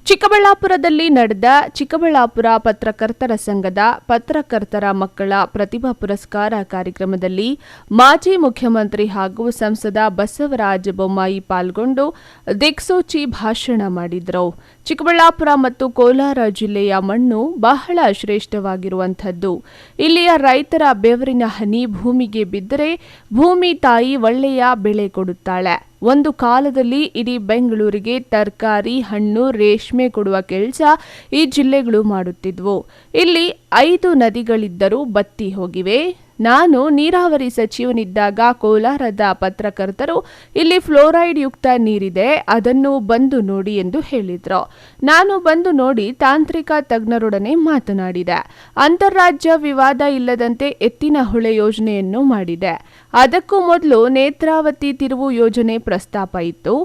ಚಿಕ್ಕಬಳ್ಳಾಪುರದಲ್ಲಿ ನಡೆದ ಚಿಕ್ಕಬಳ್ಳಾಪುರ ಪತ್ರಕರ್ತರ ಸಂಘದ ಪತ್ರಕರ್ತರ ಮಕ್ಕಳ ಪ್ರತಿಭಾ ಪುರಸ್ಕಾರ ಕಾರ್ಯಕ್ರಮದಲ್ಲಿ ಮಾಜಿ ಮುಖ್ಯಮಂತ್ರಿ ಹಾಗೂ ಸಂಸದ ಬಸವರಾಜ ಬೊಮ್ಮಾಯಿ ಪಾಲ್ಗೊಂಡು ದಿಕ್ಸೂಚಿ ಭಾಷಣ ಮಾಡಿದರು. ಚಿಕ್ಕಬಳ್ಳಾಪುರ ಮತ್ತು ಕೋಲಾರ ಜಿಲ್ಲೆಯ ಮಣ್ಣು ಬಹಳ ಶ್ರೇಷ್ಠವಾಗಿರುವಂಥದ್ದು. ಇಲ್ಲಿಯ ರೈತರ ಬೆವರಿನ ಹನಿ ಭೂಮಿಗೆ ಬಿದ್ದರೆ ಭೂಮಿ ತಾಯಿ ಒಳ್ಳೆಯ ಬೆಳೆ ಕೊಡುತ್ತಾಳೆ. ಒಂದು ಕಾಲದಲ್ಲಿ ಇಡೀ ಬೆಂಗಳೂರಿಗೆ ತರಕಾರಿ, ಹಣ್ಣು, ರೇಷ್ಮೆ ಕೊಡುವ ಕೆಲಸ ಈ ಜಿಲ್ಲೆಗಳು ಮಾಡುತ್ತಿದ್ವು. ಇಲ್ಲಿ 5 ನದಿಗಳಿದ್ದರೂ ಬತ್ತಿ ಹೋಗಿವೆ. ನಾನು ನೀರಾವರಿ ಸಚಿವನಿದ್ದಾಗ ಕೋಲಾರದ ಪತ್ರಕರ್ತರು ಇಲ್ಲಿ ಫ್ಲೋರೈಡ್ ಯುಕ್ತ ನೀರಿದೆ, ಅದನ್ನು ಬಂದು ನೋಡಿ ಎಂದು ಹೇಳಿದ್ರು. ನಾನು ಬಂದು ನೋಡಿ ತಾಂತ್ರಿಕ ತಜ್ಞರೊಡನೆ ಮಾತನಾಡಿದೆ. ಅಂತಾರಾಜ್ಯ ವಿವಾದ ಇಲ್ಲದಂತೆ ಎತ್ತಿನ ಹೊಳೆ ಯೋಜನೆಯನ್ನು ಮಾಡಿದೆ. ಅದಕ್ಕೂ ಮೊದಲು ನೇತ್ರಾವತಿ ತಿರುವು ಯೋಜನೆ ಪ್ರಸ್ತಾಪ ಇತ್ತು.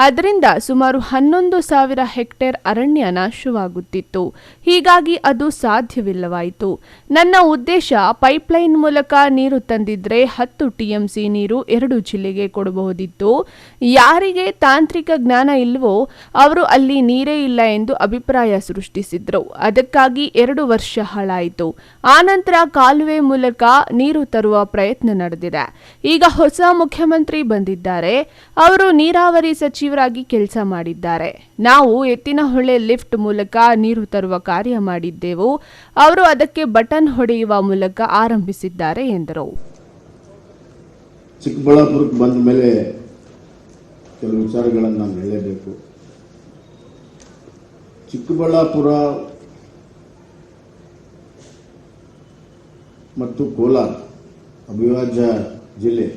ಅದರಿಂದ ಸುಮಾರು 11,000 ಹೆಕ್ಟೇರ್ ಅರಣ್ಯ ನಾಶವಾಗುತ್ತಿತ್ತು. ಹೀಗಾಗಿ ಅದು ಸಾಧ್ಯವಿಲ್ಲವಾಯಿತು. ನನ್ನ ಉದ್ದೇಶ ಪೈಪ್ಲೈನ್ ಮೂಲಕ ನೀರು ತಂದಿದ್ರೆ 10 ಟಿಎಂಸಿ ನೀರು 2 ಜಿಲ್ಲೆಗೆ ಕೊಡಬಹುದಿತ್ತು. ಯಾರಿಗೆ ತಾಂತ್ರಿಕ ಜ್ಞಾನ ಇಲ್ವೋ ಅವರು ಅಲ್ಲಿ ನೀರೇ ಇಲ್ಲ ಎಂದು ಅಭಿಪ್ರಾಯ ಸೃಷ್ಟಿಸಿದ್ರು. ಅದಕ್ಕಾಗಿ 2 ವರ್ಷ ಹಾಳಾಯಿತು. ಆನಂತರ ಕಾಲುವೆ ಮೂಲಕ ನೀರು ತರುವ ಪ್ರಯತ್ನ ನಡೆದಿದೆ. ಈಗ ಹೊಸ ಮುಖ್ಯಮಂತ್ರಿ ಬಂದಿದ್ದಾರೆ. ಅವರು ನೀರಾವರಿ ಸಚಿವರಾಗಿ ಕೆಲಸ ಮಾಡಿದ್ದಾರೆ. ನಾವು ಎತ್ತಿನ ಹೊಳೆ ಲಿಫ್ಟ್ ಮೂಲಕ ನೀರು ತರುವ ಕಾರ್ಯ ಮಾಡಿದ್ದೆವು. ಅವರು ಅದಕ್ಕೆ ಬಟನ್ ಹೊಡೆಯುವ ಮೂಲಕ ಆರಂಭಿಸಿದ್ದಾರೆ ಎಂದರು. ಚಿಕ್ಕಬಳ್ಳಾಪುರಕ್ಕೆ ಬಂದ ಮೇಲೆ ಕೆಲವು ವಿಚಾರಗಳನ್ನು ನಾನು ಹೇಳಲೇಬೇಕು. ಚಿಕ್ಕಬಳ್ಳಾಪುರ ಮತ್ತು ಕೋಲಾರ ಅವಿಭಾಜ್ಯ ಜಿಲ್ಲೆ.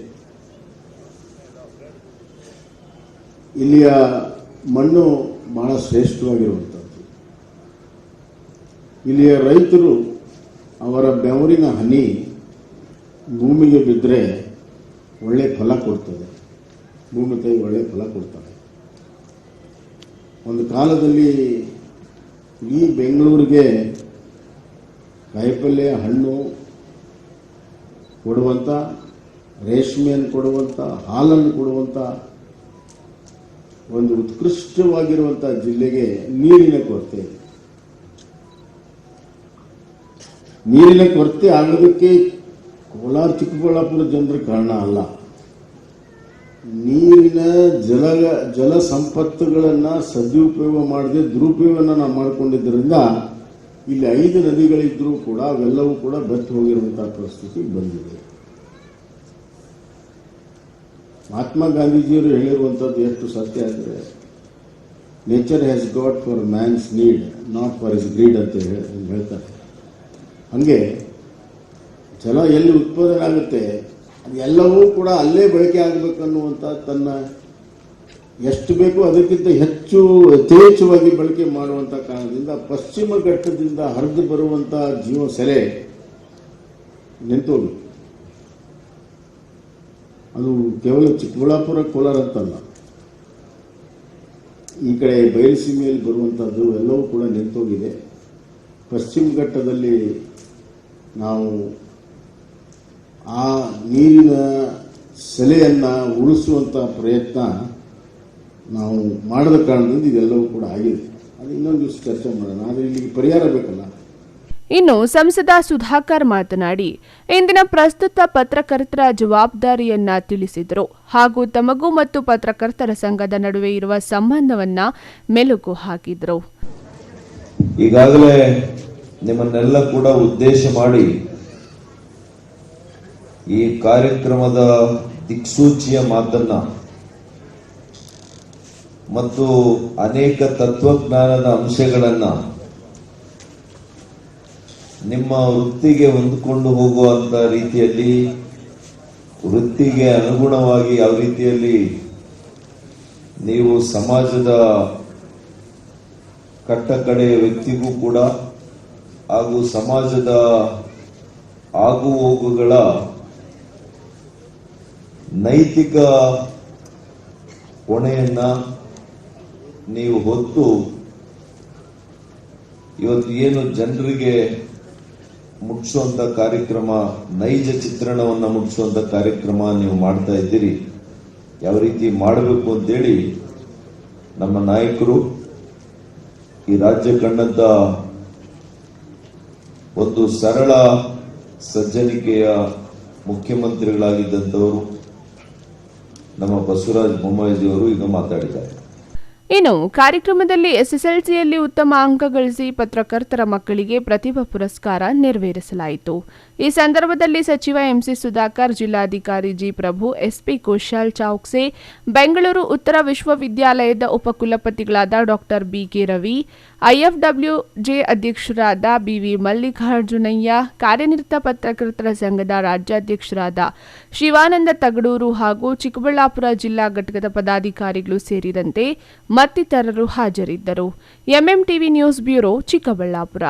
ಇಲ್ಲಿಯ ಮಣ್ಣು ಬಹಳ ಶ್ರೇಷ್ಠವಾಗಿರುವಂಥದ್ದು. ಇಲ್ಲಿಯ ರೈತರು ಅವರ ಬೆವರಿನ ಹನಿ ಭೂಮಿಗೆ ಬಿದ್ದರೆ ಒಳ್ಳೆ ಫಲ ಕೊಡ್ತದೆ. ಭೂಮಿ ತಾಯಿ ಒಳ್ಳೆ ಫಲ ಕೊಡ್ತಾರೆ. ಒಂದು ಕಾಲದಲ್ಲಿ ಈ ಬೆಂಗಳೂರಿಗೆ ಕಾಯಿಪಲ್ಯ, ಹಣ್ಣು ಕೊಡುವಂಥ, ರೇಷ್ಮೆಯನ್ನು ಕೊಡುವಂಥ, ಹಾಲನ್ನು ಕೊಡುವಂಥ ಒಂದು ಉತ್ಕೃಷ್ಟವಾಗಿರುವಂಥ ಜಿಲ್ಲೆಗೆ ನೀರಿನ ಕೊರತೆ ಇದೆ. ನೀರಿನ ಕೊರತೆ ಆಗೋದಕ್ಕೆ ಕೋಲಾರ ಚಿಕ್ಕಬಳ್ಳಾಪುರ ಜನರ ಕಾರಣ ಅಲ್ಲ. ನೀರಿನ ಜಲ ಸಂಪತ್ತುಗಳನ್ನು ಸದುಪಯೋಗ ಮಾಡದೆ ದುರುಪಯೋಗವನ್ನು ನಾವು ಮಾಡಿಕೊಂಡಿದ್ದರಿಂದ ಇಲ್ಲಿ 5 ನದಿಗಳಿದ್ರೂ ಕೂಡ ಅವೆಲ್ಲವೂ ಕೂಡ ಬತ್ತಿ ಹೋಗಿರುವಂತಹ ಪರಿಸ್ಥಿತಿ ಬಂದಿದೆ. ಮಹಾತ್ಮ ಗಾಂಧೀಜಿಯವರು ಹೇಳಿರುವಂಥದ್ದು ಎಷ್ಟು ಸತ್ಯ ಅಂದರೆ, nature has got for man's need, not for his greed ಅಂತ ಹೇಳ್ತಾರೆ. ಹಾಗೆ ಜಲ ಎಲ್ಲಿ ಉತ್ಪಾದನೆ ಆಗುತ್ತೆ ಅದೆಲ್ಲವೂ ಕೂಡ ಅಲ್ಲೇ ಬಳಕೆ ಆಗಬೇಕನ್ನುವಂಥ ತನ್ನ ಎಷ್ಟು ಬೇಕೋ ಅದಕ್ಕಿಂತ ಹೆಚ್ಚು ಯಥೇಚ್ಛವಾಗಿ ಬಳಕೆ ಮಾಡುವಂಥ ಕಾರಣದಿಂದ ಪಶ್ಚಿಮ ಘಟ್ಟದಿಂದ ಹರಿದು ಬರುವಂಥ ಜೀವ ಸೆಲೆ ನಿಂತೋಗಿ. ಅದು ಕೇವಲ ಚಿಕ್ಕಬಳ್ಳಾಪುರ, ಕೋಲಾರ ಅಂತಲ್ಲ, ಈ ಕಡೆ ಬಯಲುಸೀಮೆಯಲ್ಲಿ ಬರುವಂಥದ್ದು ಎಲ್ಲವೂ ಕೂಡ ನಿಂತೋಗಿದೆ. ಪಶ್ಚಿಮ ಘಟ್ಟದಲ್ಲಿ ನಾವು ಆ ನೀರಿನ ಸೆಲೆಯನ್ನು ಉಳಿಸುವಂಥ ಪ್ರಯತ್ನ ನಾವು ಮಾಡದ ಕಾರಣದಿಂದ ಇದೆಲ್ಲವೂ ಕೂಡ ಆಗಿದೆ. ಅದು ಇನ್ನೊಂದು ದಿವಸ ಚರ್ಚೆ ಮಾಡೋಣ. ಆದರೆ ಇಲ್ಲಿಗೆ ಪರಿಹಾರ ಬೇಕಲ್ಲ. ಇನ್ನು ಸಂಸದ ಸುಧಾಕರ್ ಮಾತನಾಡಿ ಇಂದಿನ ಪ್ರಸ್ತುತ ಪತ್ರಕರ್ತರ ಜವಾಬ್ದಾರಿಯನ್ನ ತಿಳಿಸಿದರು ಹಾಗೂ ತಮಗೂ ಮತ್ತು ಪತ್ರಕರ್ತರ ಸಂಘದ ನಡುವೆ ಇರುವ ಸಂಬಂಧವನ್ನ ಮೆಲುಕು ಹಾಕಿದರು. ಈಗಾಗಲೇ ನಿಮ್ಮನ್ನೆಲ್ಲ ಕೂಡ ಉದ್ದೇಶ ಮಾಡಿ ಈ ಕಾರ್ಯಕ್ರಮದ ದಿಕ್ಸೂಚಿಯ ಮಾತನ್ನ ಮತ್ತು ಅನೇಕ ತತ್ವಜ್ಞಾನದ ಅಂಶಗಳನ್ನ ನಿಮ್ಮ ವೃತ್ತಿಗೆ ಹೊಂದಿಕೊಂಡು ಹೋಗುವಂತ ರೀತಿಯಲ್ಲಿ, ವೃತ್ತಿಗೆ ಅನುಗುಣವಾಗಿ ಯಾವ ರೀತಿಯಲ್ಲಿ ನೀವು ಸಮಾಜದ ಕಟ್ಟಕಡೆಯ ವ್ಯಕ್ತಿಗೂ ಕೂಡ ಹಾಗೂ ಸಮಾಜದ ಆಗುಹೋಗುಗಳ ನೈತಿಕ ಹೊಣೆಯನ್ನ ನೀವು ಹೊತ್ತು ಇವತ್ತು ಏನು ಜನರಿಗೆ ಮುಟ್ಟಿಸುವಂತ ಕಾರ್ಯಕ್ರಮ, ನೈಜ ಚಿತ್ರಣವನ್ನು ಮುಟ್ಟಿಸುವಂತ ಕಾರ್ಯಕ್ರಮ ನೀವು ಮಾಡ್ತಾ ಇದ್ದೀರಿ. ಯಾವ ರೀತಿ ಮಾಡಬೇಕು ಅಂತೇಳಿ ನಮ್ಮ ನಾಯಕರು ಈ ರಾಜ್ಯ ಕಂಡಂತ ಒಂದು ಸರಳ ಸಜ್ಜನಿಕೆಯ ಮುಖ್ಯಮಂತ್ರಿಗಳಾಗಿದ್ದಂಥವರು ನಮ್ಮ ಬಸವರಾಜ ಬೊಮ್ಮಾಯಿಜಿಯವರು ಈಗ ಮಾತಾಡಿದ್ದಾರೆ. ಇನ್ನು ಕಾರ್ಯಕ್ರಮದಲ್ಲಿ ಎಸ್ಎಸ್ಎಲ್ಸಿಯಲ್ಲಿ ಉತ್ತಮ ಅಂಕ ಗಳಿಸಿ ಪತ್ರಕರ್ತರ ಮಕ್ಕಳಿಗೆ ಪ್ರತಿಭಾ ಪುರಸ್ಕಾರ ನೆರವೇರಿಸಲಾಯಿತು. ಈ ಸಂದರ್ಭದಲ್ಲಿ ಸಚಿವ ಎಂಸಿ ಸುಧಾಕರ್, ಜಿಲ್ಲಾಧಿಕಾರಿ ಜಿ ಪ್ರಭು, ಎಸ್ಪಿ ಕುಶಾಲ್ ಚೌಕ್ಸೆ, ಬೆಂಗಳೂರು ಉತ್ತರ ವಿಶ್ವವಿದ್ಯಾಲಯದ ಉಪಕುಲಪತಿಗಳಾದ ಡಾಕ್ಟರ್ ಬಿಕೆ ರವಿ, ಐಎಫ್ಡಬ್ಲ್ಯೂಜೆ ಅಧ್ಯಕ್ಷರಾದ ಬಿವಿ ಮಲ್ಲಿಕಾರ್ಜುನಯ್ಯ, ಕಾರ್ಯನಿರತ ಪತ್ರಕರ್ತರ ಸಂಘದ ರಾಜ್ಯಾಧ್ಯಕ್ಷರಾದ ಶಿವಾನಂದ ತಗಡೂರು ಹಾಗೂ ಚಿಕ್ಕಬಳ್ಳಾಪುರ ಜಿಲ್ಲಾ ಘಟಕದ ಪದಾಧಿಕಾರಿಗಳು ಸೇರಿದಂತೆ ಮತ್ತಿತರರು ಹಾಜರಿದ್ದರು. MMTV news bureau, Chikkaballapur.